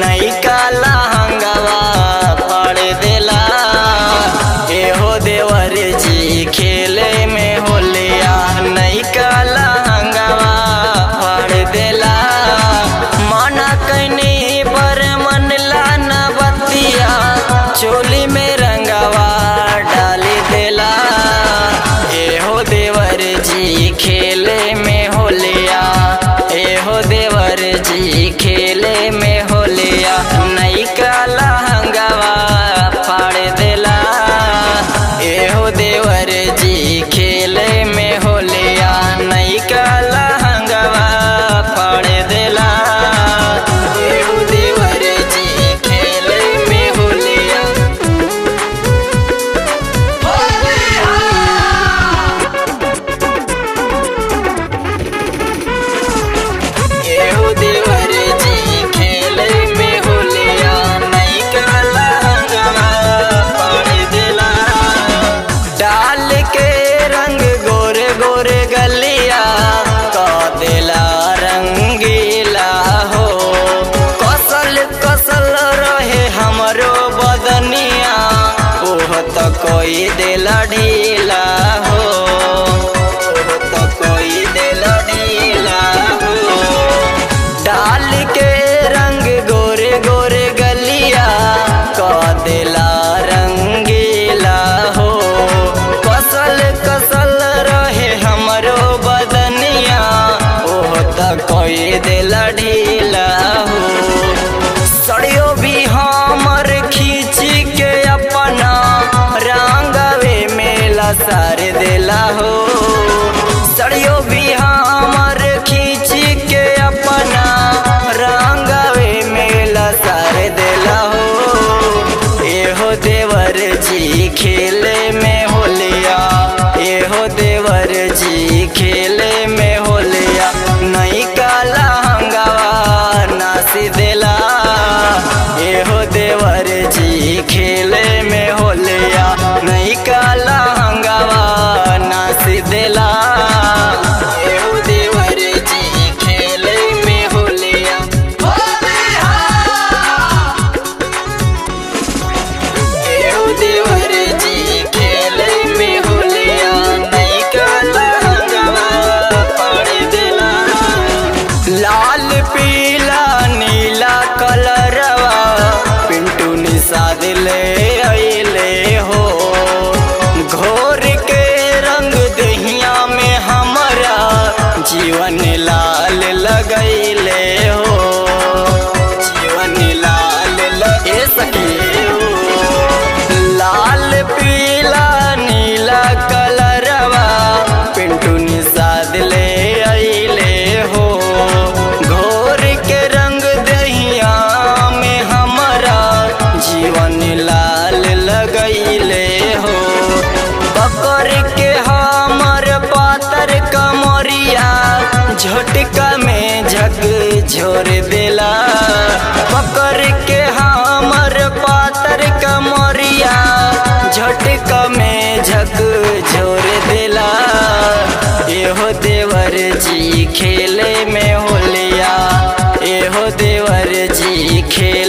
नई काला हंगावा फाड़ देला। एहो देवर जी खेले में होलिया नई काला हंगावा फाड़ देला। माना कनी पर मनला न बतिया चोली में रंगावा डाल देला। एहो देवर जी खेले में होलिया, एहो देवर जी खेले में होलिया नई काला हंगावा फाड़ देला। एहो देवर जी खेले में होलिया नई काला हंगावा फाड़ देला। एहो देवर जी खेले में होलिया एहो देवर जी खेले में होलिया नई काला हंगामा फाड़ देला। डाल के रंग गोरे गोरे गलिया का देला रंगीला हो। कसल कसल रहे हमरो बदनिया ओह तो कोई देला ढीला हो, ओह तो कोई देला ढीला हो। डाल के रंग गोरे गोरे गलिया का देला रंगीला हो। कसल कसल रहे हमरो बदनिया ओह तो कोई देला ढीला हो। सड़ियो भी हमर खींच के अपना रंगवे में लसार देला हो। सड़ियो भी हमर खींच के अपना रंगवे में लसार देला हो। एहो देवर जी खेले में होलिया, एहो देवर जी खेले में होलिया नई काला हंगावा नाच देला। एहो देवर जी खेले में होलिया नई काला हंगावा नाच देला। एहो देवर जी खेले में होलिया एहो देवर जी खेले में होलिया नई काला हंगामा फाड़ देला। लाल पीला नीला कलरवा पिंटू निषाद ले अइले हो। घोर के रंग दहिया में हमरा जीवन लाल लगैले हो, जीवन लाल लगे सके हो। लाल पीला नीला कलरवा पिंटू निषाद ले अइले हो। घोर के रंग दहिया में हमरा जीवन लाल लगैले हो। पकड़ के हमर पातर कमरिया झटका में झक झोर देला। पकड़ के हमर पातर कमरिया झटका में झक झोर देला। एहो देवर जी खेले में होलिया, एहो देवर जी खेले